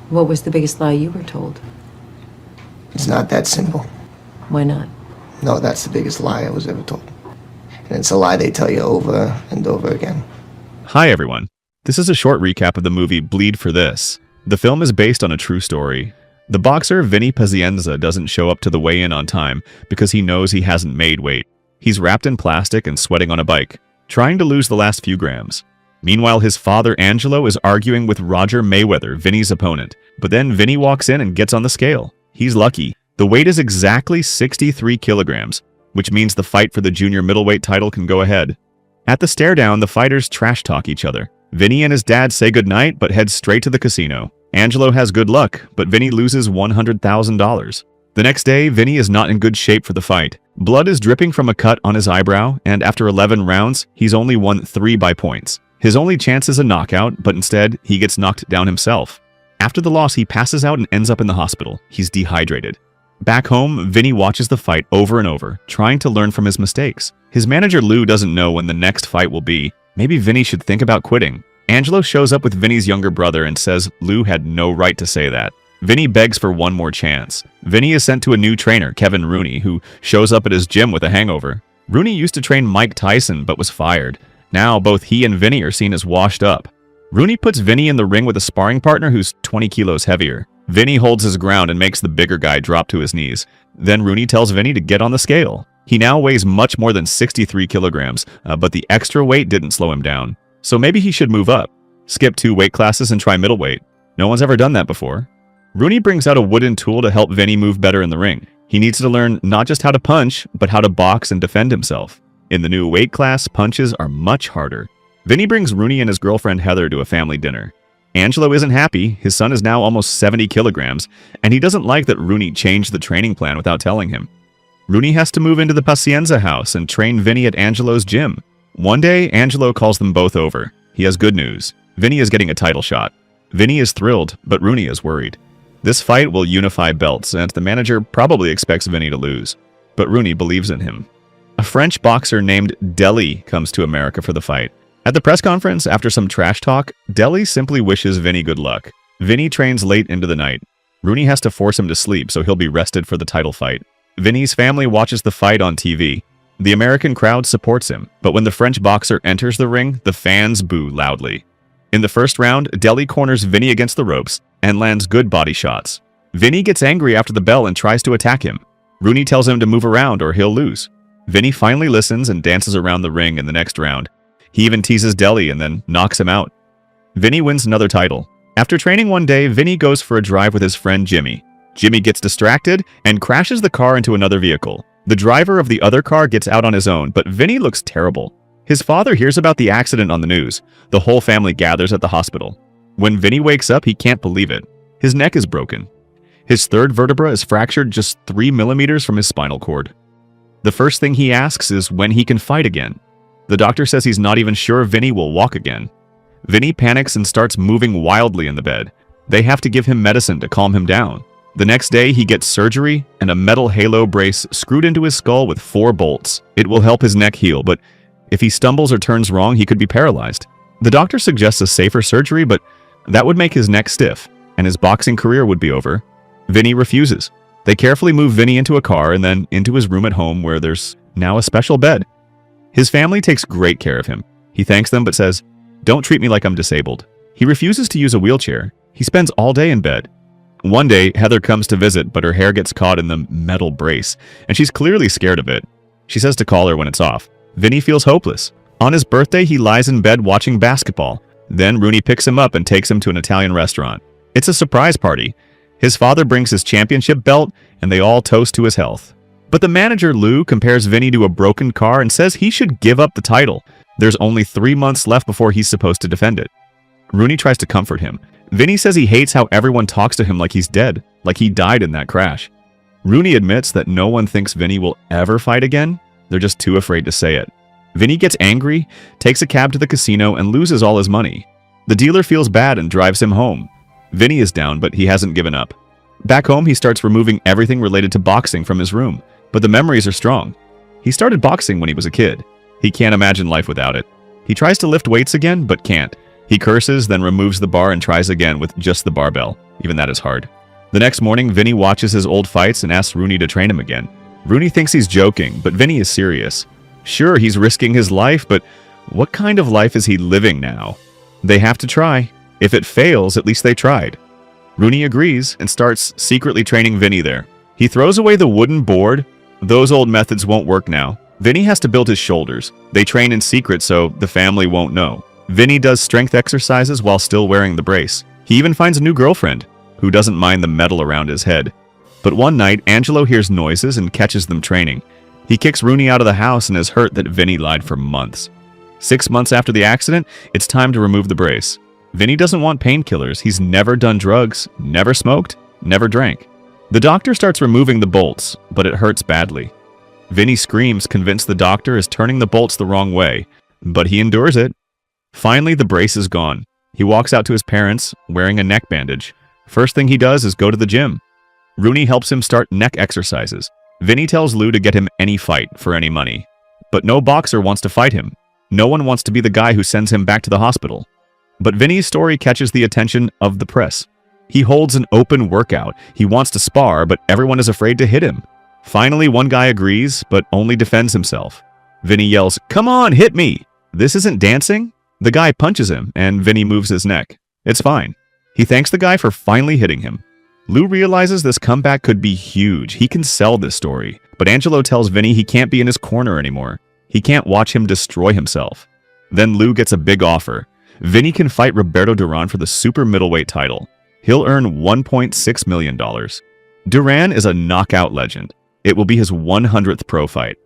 What was the biggest lie you were told? It's not that simple. Why not? No, that's the biggest lie I was ever told. And it's a lie they tell you over and over again. Hi everyone. This is a short recap of the movie Bleed for This. The film is based on a true story. The boxer Vinny Pazienza doesn't show up to the weigh-in on time because he knows he hasn't made weight. He's wrapped in plastic and sweating on a bike, trying to lose the last few grams. Meanwhile, his father Angelo is arguing with Roger Mayweather, Vinny's opponent. But then Vinny walks in and gets on the scale. He's lucky. The weight is exactly 63 kilograms, which means the fight for the junior middleweight title can go ahead. At the stare-down, the fighters trash-talk each other. Vinny and his dad say goodnight but head straight to the casino. Angelo has good luck, but Vinny loses $100,000. The next day, Vinny is not in good shape for the fight. Blood is dripping from a cut on his eyebrow, and after 11 rounds, he's only won 3 by points. His only chance is a knockout, but instead, he gets knocked down himself. After the loss, he passes out and ends up in the hospital. He's dehydrated. Back home, Vinny watches the fight over and over, trying to learn from his mistakes. His manager Lou doesn't know when the next fight will be. Maybe Vinny should think about quitting. Angelo shows up with Vinny's younger brother and says Lou had no right to say that. Vinny begs for one more chance. Vinny is sent to a new trainer, Kevin Rooney, who shows up at his gym with a hangover. Rooney used to train Mike Tyson but was fired. Now both he and Vinny are seen as washed up. Rooney puts Vinny in the ring with a sparring partner who's 20 kilos heavier. Vinny holds his ground and makes the bigger guy drop to his knees. Then Rooney tells Vinny to get on the scale. He now weighs much more than 63 kilograms, but the extra weight didn't slow him down. So maybe he should move up. Skip 2 weight classes and try middleweight. No one's ever done that before. Rooney brings out a wooden tool to help Vinny move better in the ring. He needs to learn not just how to punch, but how to box and defend himself. In the new weight class, punches are much harder. Vinny brings Rooney and his girlfriend Heather to a family dinner. Angelo isn't happy. His son is now almost 70 kilograms, and he doesn't like that Rooney changed the training plan without telling him. Rooney has to move into the Pazienza house and train Vinny at Angelo's gym. One day, Angelo calls them both over. He has good news. Vinny is getting a title shot. Vinny is thrilled, but Rooney is worried. This fight will unify belts, and the manager probably expects Vinny to lose. But Rooney believes in him. A French boxer named Deli comes to America for the fight. At the press conference, after some trash talk, Deli simply wishes Vinny good luck. Vinny trains late into the night. Rooney has to force him to sleep so he'll be rested for the title fight. Vinny's family watches the fight on TV. The American crowd supports him, but when the French boxer enters the ring, the fans boo loudly. In the first round, Deli corners Vinny against the ropes and lands good body shots. Vinny gets angry after the bell and tries to attack him. Rooney tells him to move around or he'll lose. Vinny finally listens and dances around the ring in the next round. He even teases Deli and then knocks him out. Vinny wins another title. After training one day, Vinny goes for a drive with his friend Jimmy. Jimmy gets distracted and crashes the car into another vehicle. The driver of the other car gets out on his own, but Vinny looks terrible. His father hears about the accident on the news. The whole family gathers at the hospital. When Vinny wakes up, he can't believe it. His neck is broken. His third vertebra is fractured just 3 millimeters from his spinal cord. The first thing he asks is when he can fight again. The doctor says he's not even sure Vinny will walk again. Vinny panics and starts moving wildly in the bed. They have to give him medicine to calm him down. The next day, he gets surgery and a metal halo brace screwed into his skull with 4 bolts. It will help his neck heal, but if he stumbles or turns wrong, he could be paralyzed. The doctor suggests a safer surgery, but that would make his neck stiff, and his boxing career would be over. Vinny refuses. They carefully move Vinny into a car and then into his room at home where there's now a special bed. His family takes great care of him. He thanks them but says, "Don't treat me like I'm disabled." He refuses to use a wheelchair. He spends all day in bed. One day, Heather comes to visit, but her hair gets caught in the metal brace, and she's clearly scared of it. She says to call her when it's off. Vinny feels hopeless. On his birthday, he lies in bed watching basketball. Then Rooney picks him up and takes him to an Italian restaurant. It's a surprise party. His father brings his championship belt, and they all toast to his health. But the manager, Lou, compares Vinny to a broken car and says he should give up the title. There's only 3 months left before he's supposed to defend it. Rooney tries to comfort him. Vinny says he hates how everyone talks to him like he's dead, like he died in that crash. Rooney admits that no one thinks Vinny will ever fight again. They're just too afraid to say it. Vinny gets angry, takes a cab to the casino, and loses all his money. The dealer feels bad and drives him home. Vinny is down, but he hasn't given up. Back home, he starts removing everything related to boxing from his room, but the memories are strong. He started boxing when he was a kid. He can't imagine life without it. He tries to lift weights again, but can't. He curses, then removes the bar and tries again with just the barbell. Even that is hard. The next morning, Vinny watches his old fights and asks Rooney to train him again. Rooney thinks he's joking, but Vinny is serious. Sure, he's risking his life, but what kind of life is he living now? They have to try. If it fails, at least they tried. Rooney agrees and starts secretly training Vinny there. He throws away the wooden board. Those old methods won't work now. Vinny has to build his shoulders. They train in secret so the family won't know. Vinny does strength exercises while still wearing the brace. He even finds a new girlfriend, who doesn't mind the metal around his head. But one night, Angelo hears noises and catches them training. He kicks Rooney out of the house and is hurt that Vinny lied for months. 6 months after the accident, it's time to remove the brace. Vinny doesn't want painkillers. He's never done drugs, never smoked, never drank. The doctor starts removing the bolts, but it hurts badly. Vinny screams, convinced the doctor is turning the bolts the wrong way, but he endures it. Finally, the brace is gone. He walks out to his parents, wearing a neck bandage. First thing he does is go to the gym. Rooney helps him start neck exercises. Vinny tells Lou to get him any fight for any money. But no boxer wants to fight him. No one wants to be the guy who sends him back to the hospital. But Vinny's story catches the attention of the press. He holds an open workout. He wants to spar, but everyone is afraid to hit him. Finally, one guy agrees, but only defends himself. Vinny yells, "Come on, hit me!" This isn't dancing? The guy punches him, and Vinny moves his neck. It's fine. He thanks the guy for finally hitting him. Lou realizes this comeback could be huge. He can sell this story. But Angelo tells Vinny he can't be in his corner anymore. He can't watch him destroy himself. Then Lou gets a big offer. Vinny can fight Roberto Duran for the super middleweight title. He'll earn $1.6 million. Duran is a knockout legend. It will be his 100th pro fight.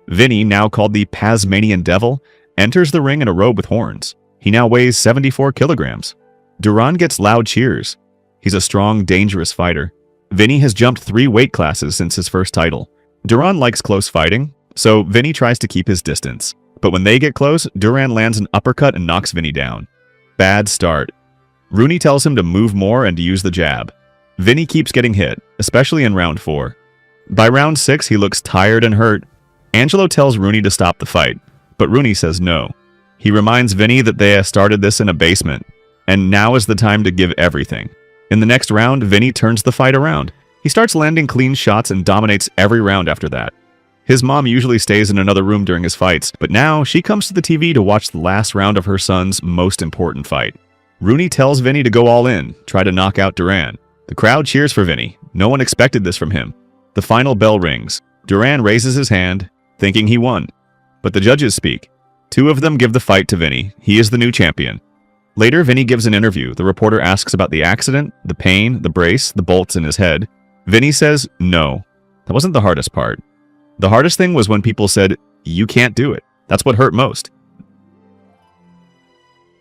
Vinny, now called the Tasmanian Devil, enters the ring in a robe with horns. He now weighs 74 kilograms. Duran gets loud cheers. He's a strong, dangerous fighter. Vinny has jumped 3 weight classes since his first title. Duran likes close fighting, so Vinny tries to keep his distance. But when they get close, Duran lands an uppercut and knocks Vinny down. Bad start. Rooney tells him to move more and to use the jab. Vinny keeps getting hit, especially in round 4. By round 6, he looks tired and hurt. Angelo tells Rooney to stop the fight, but Rooney says no. He reminds Vinny that they started this in a basement, and now is the time to give everything. In the next round, Vinny turns the fight around. He starts landing clean shots and dominates every round after that. His mom usually stays in another room during his fights, but now she comes to the TV to watch the last round of her son's most important fight. Rooney tells Vinny to go all in, try to knock out Duran. The crowd cheers for Vinny. No one expected this from him. The final bell rings. Duran raises his hand, thinking he won. But the judges speak. 2 of them give the fight to Vinny. He is the new champion. Later, Vinny gives an interview. The reporter asks about the accident, the pain, the brace, the bolts in his head. Vinny says, no. That wasn't the hardest part. The hardest thing was when people said, you can't do it. That's what hurt most.